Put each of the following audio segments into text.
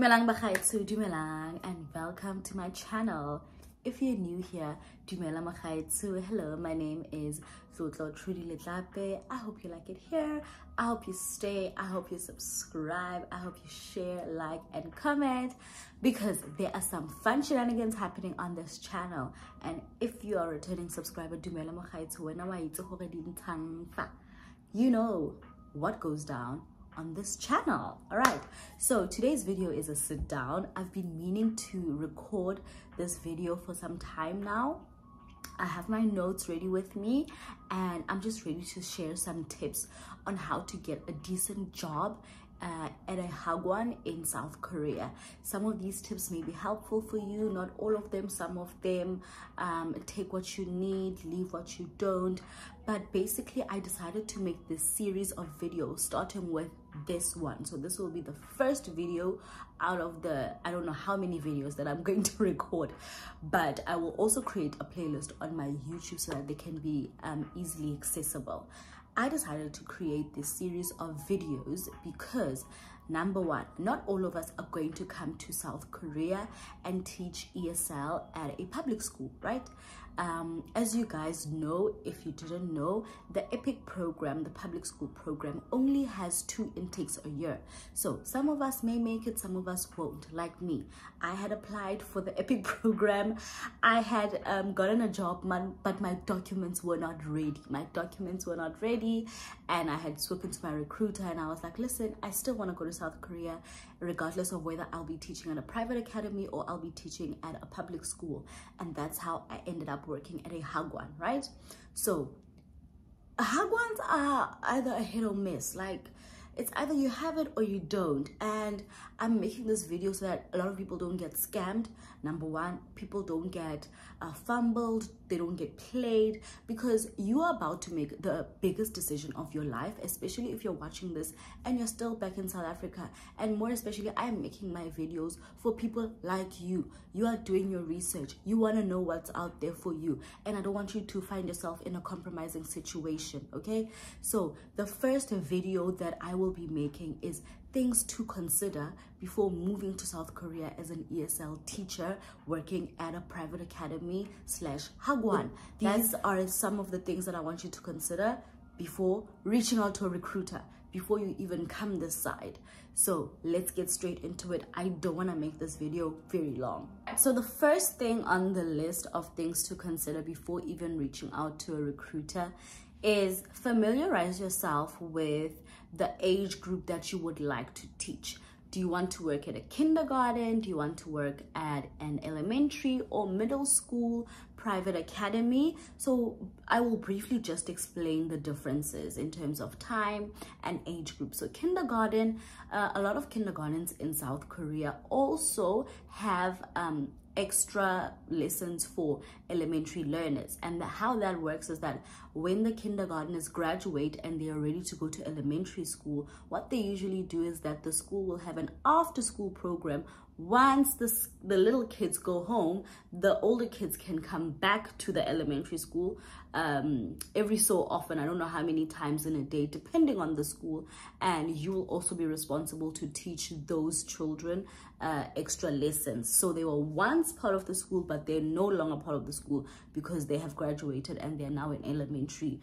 Dumelang Bagaetsho, Dumelang, and welcome to my channel. If you're new here, Dumelang Bagaetsho, hello, my name is Trudy Letlape. I hope you like it here. I hope you stay. I hope you subscribe. I hope you share, like, and comment, because there are some fun shenanigans happening on this channel. And if you are a returning subscriber, Dumelang Bagaetsho, you know what goes down on this channel. All right, so today's video is a sit down. I've been meaning to record this video for some time now. I have my notes ready with me, and I'm just ready to share some tips on how to get a decent job at a Hagwon in South Korea. Some of these tips may be helpful for you, not all of them. Some of them, take what you need, leave what you don't. But basically, I decided to make this series of videos starting with this one. So this will be the first video out of the, I don't know how many videos that I'm going to record, but I will also create a playlist on my YouTube so that they can be easily accessible. I decided to create this series of videos because, number one, not all of us are going to come to South Korea and teach ESL at a public school, right? As you guys know, if you didn't know, the EPIC program, the public school program, only has 2 intakes a year. So some of us may make it, some of us won't, like me. I had applied for the EPIC program. I had gotten a job, but my documents were not ready. And I had spoken to my recruiter, and I was like, listen, I still want to go to South Korea, regardless of whether I'll be teaching at a private academy or I'll be teaching at a public school. And that's how I ended up working at a Hagwon, right? So Hagwons are either a hit or miss. Like, it's either you have it or you don't. And I'm making this video so that a lot of people don't get scammed. Number one, people don't get fumbled, they don't get played, because you are about to make the biggest decision of your life, especially if you're watching this and you're still back in South Africa. And more especially, I'm making my videos for people like you. You are doing your research. You want to know what's out there for you. And I don't want you to find yourself in a compromising situation, okay? So the first video that I will be making is things to consider before moving to South Korea as an ESL teacher working at a private academy / Hagwon. These are some of the things that I want you to consider before reaching out to a recruiter, before you even come this side. So let's get straight into it. I don't want to make this video very long. So the first thing on the list of things to consider before even reaching out to a recruiter is familiarize yourself with the age group that you would like to teach. Do you want to work at a kindergarten? Do you want to work at an elementary or middle school private academy? So I will briefly just explain the differences in terms of time and age group. So kindergarten, a lot of kindergartens in South Korea also have extra lessons for elementary learners. And how that works is that when the kindergartners graduate and they are ready to go to elementary school, what they usually do is that the school will have an after-school program. Once the little kids go home, the older kids can come back to the elementary school every so often. I don't know how many times in a day, depending on the school. And you will also be responsible to teach those children extra lessons. So they were once part of the school, but they're no longer part of the school because they have graduated and they're now in elementary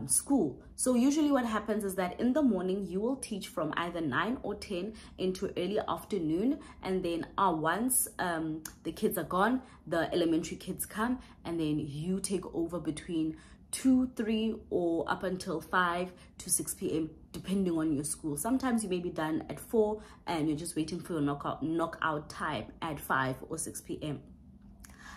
school. So usually what happens is that in the morning, you will teach from either 9 or 10 into early afternoon. And then once the kids are gone, the elementary kids come, and then you take over between 2, 3, or up until 5 to 6 p.m. depending on your school. Sometimes you may be done at 4 and you're just waiting for your knockout time at 5 or 6 p.m.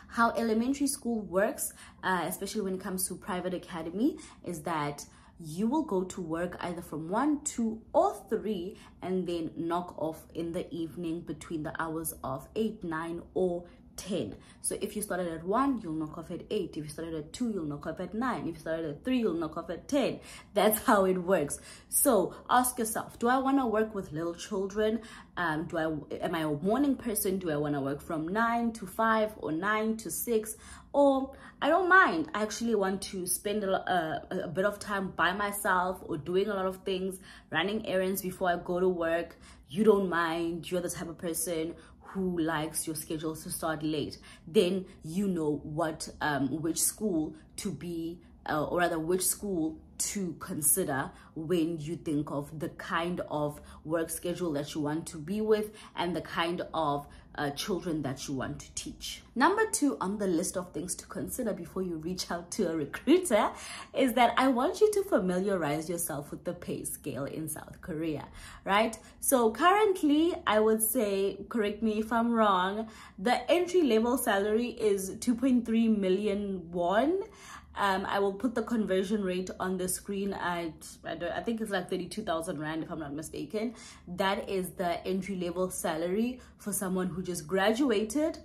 How elementary school works, especially when it comes to private academy, is that you will go to work either from 1, 2, or 3 and then knock off in the evening between the hours of 8, 9, or 10. So if you started at 1, you'll knock off at 8. If you started at 2, you'll knock off at 9. If you started at 3, you'll knock off at 10. That's how it works. So ask yourself, do I want to work with little children? Am I a morning person? Do I want to work from 9 to 5 or 9 to 6? Or I don't mind. I actually want to spend a bit of time by myself or doing a lot of things, running errands before I go to work, you don't mind, you're the type of person who likes your schedule to start late, then you know what which school to be, or rather which school to consider when you think of the kind of work schedule that you want to be with and the kind of children that you want to teach. Number 2 on the list of things to consider before you reach out to a recruiter is that I want you to familiarize yourself with the pay scale in South Korea, right? So currently, I would say, correct me if I'm wrong, the entry level salary is 2.3 million won. I will put the conversion rate on the screen. I think it's like 32,000 rand if I'm not mistaken. That is the entry level salary for someone who just graduated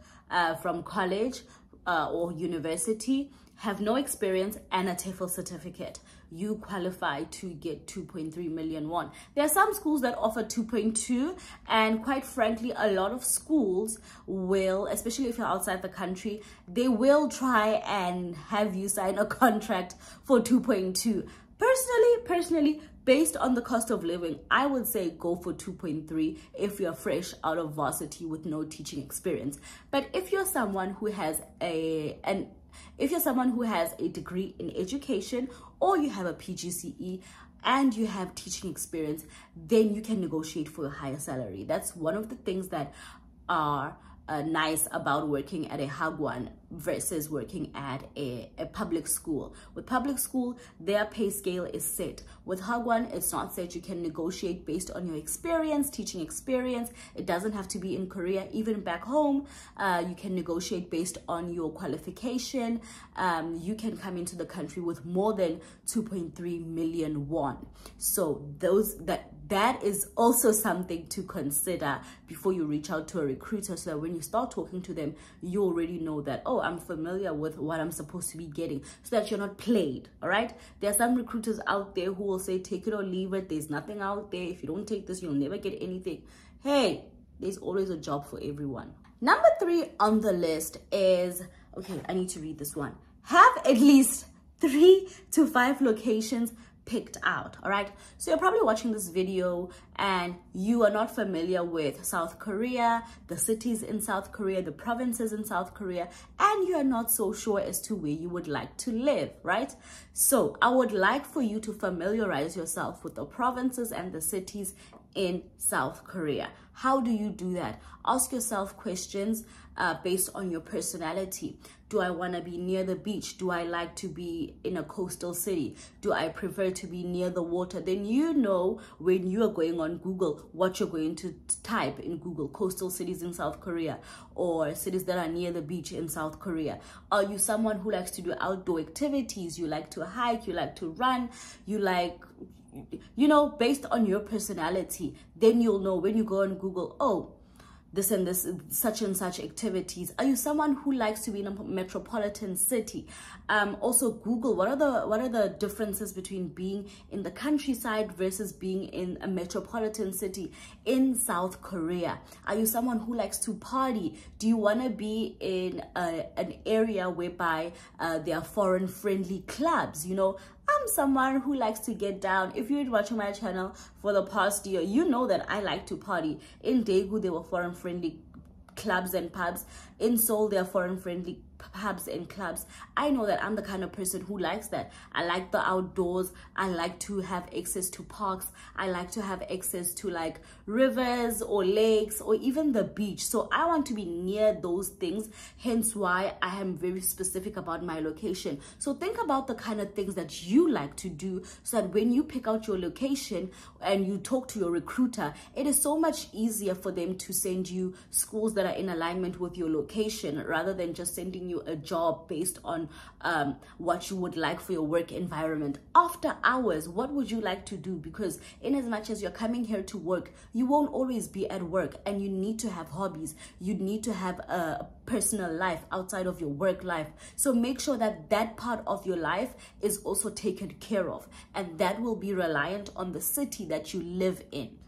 from college or university, have no experience, and a TEFL certificate. You qualify to get 2.3 million won. There are some schools that offer 2.2, and quite frankly, a lot of schools will, especially if you're outside the country, they will try and have you sign a contract for 2.2. Personally, based on the cost of living, I would say go for 2.3 if you're fresh out of varsity with no teaching experience. But if you're someone who has a degree in education, or you have a PGCE and you have teaching experience, then you can negotiate for a higher salary. That's one of the things that are nice about working at a Hagwon versus working at a public school. With public school, their pay scale is set. With Hagwon, it's not set. You can negotiate based on your experience, teaching experience. It doesn't have to be in Korea. Even back home, you can negotiate based on your qualification. You can come into the country with more than 2.3 million won. So that is also something to consider before you reach out to a recruiter, so that when you start talking to them, you already know that, oh, I'm familiar with what I'm supposed to be getting, so that you're not played. All right, there are some recruiters out there who will say take it or leave it. There's nothing out there. If you don't take this, you'll never get anything. Hey, there's always a job for everyone. Number 3 on the list is, okay, I need to read this one. Have at least 3 to 5 locations picked out. All right, so you're probably watching this video and you are not familiar with South Korea, the cities in South Korea, the provinces in South Korea, and you are not so sure as to where you would like to live, right? So I would like for you to familiarize yourself with the provinces and the cities in South Korea. How do you do that? Ask yourself questions based on your personality. Do I want to be near the beach? Do I like to be in a coastal city? Do I prefer to be near the water? Then you know when you are going on Google what you're going to type in Google: coastal cities in South Korea, or cities that are near the beach in South Korea. Are you someone who likes to do outdoor activities? You like to hike, you like to run, you like, you know, based on your personality, then you'll know when you go on Google, oh, this and this, such and such activities. Are you someone who likes to be in a metropolitan city? Also Google what are the differences between being in the countryside versus being in a metropolitan city in South Korea. Are you someone who likes to party? Do you want to be in an area whereby there are foreign friendly clubs? You know, I'm someone who likes to get down. If you've been watching my channel for the past year, you know that I like to party. In Daegu, there were foreign friendly clubs and pubs. In Seoul, there are foreign friendly pubs and clubs. I know that I'm the kind of person who likes that. I like the outdoors. I like to have access to parks. I like to have access to like rivers or lakes or even the beach. So I want to be near those things, hence why I am very specific about my location. So think about the kind of things that you like to do, so that when you pick out your location and you talk to your recruiter, it is so much easier for them to send you schools that are in alignment with your location, rather than just sending you a job based on what you would like for your work environment. After hours, what would you like to do? Because in as much as you're coming here to work, you won't always be at work, and you need to have hobbies. You need to have a personal life outside of your work life. So make sure that that part of your life is also taken care of, and that will be reliant on the city that you live in.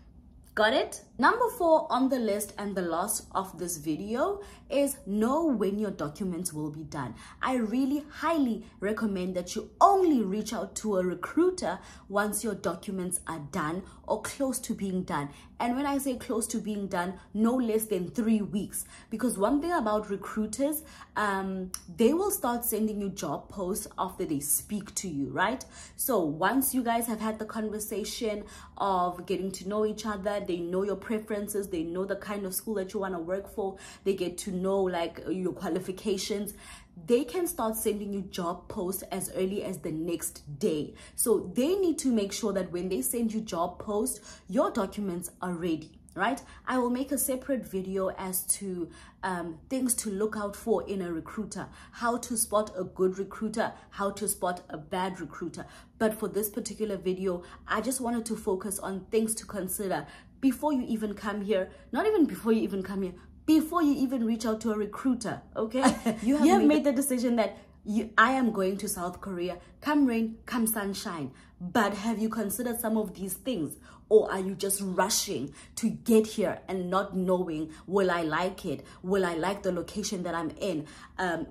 Got it? Number 4 on the list, and the last of this video, is know when your documents will be done. I really highly recommend that you only reach out to a recruiter once your documents are done or close to being done. And when I say close to being done, no less than 3 weeks. Because one thing about recruiters, they will start sending you job posts after they speak to you, right? So once you guys have had the conversation of getting to know each other, they know your preferences, they know the kind of school that you want to work for, they get to know like your qualifications, they can start sending you job posts as early as the next day. So they need to make sure that when they send you job posts, your documents are ready, right? I will make a separate video as to things to look out for in a recruiter, how to spot a good recruiter, how to spot a bad recruiter. But for this particular video, I just wanted to focus on things to consider before you even come here, not even before you even come here, before you even reach out to a recruiter, okay? You have made the decision that I am going to South Korea, come rain, come sunshine. But have you considered some of these things? Or are you just rushing to get here and not knowing, will I like it? Will I like the location that I'm in?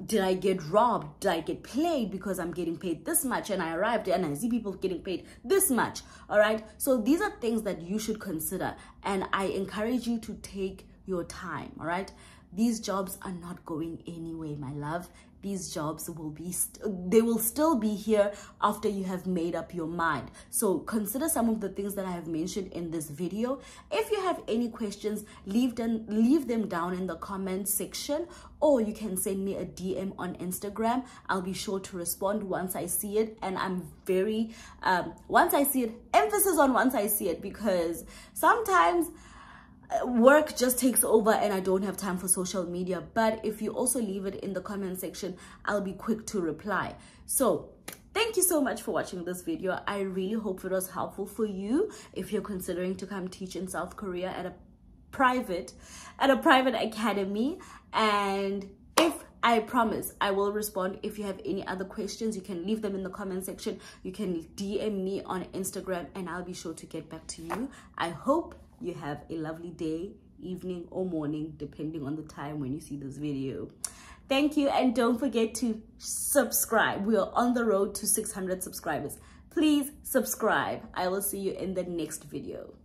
Did I get robbed? Did I get played because I'm getting paid this much and I arrived and I see people getting paid this much, all right? So these are things that you should consider. And I encourage you to take your time, all right? These jobs are not going anywhere, my love. These jobs will be they will still be here after you have made up your mind. So consider some of the things that I have mentioned in this video. If you have any questions, leave them down in the comment section, or you can send me a DM on Instagram. I'll be sure to respond once I see it. And I'm very once I see it, emphasis on once I see it, because sometimes work just takes over and I don't have time for social media. But if you also leave it in the comment section, I'll be quick to reply. So thank you so much for watching this video. I really hope it was helpful for you if you're considering to come teach in South Korea at a private academy. And I promise I will respond. If you have any other questions, you can leave them in the comment section. You can DM me on Instagram and I'll be sure to get back to you. I hope you have a lovely day, evening, or morning, depending on the time when you see this video. Thank you, and don't forget to subscribe. We are on the road to 600 subscribers. Please subscribe. I will see you in the next video.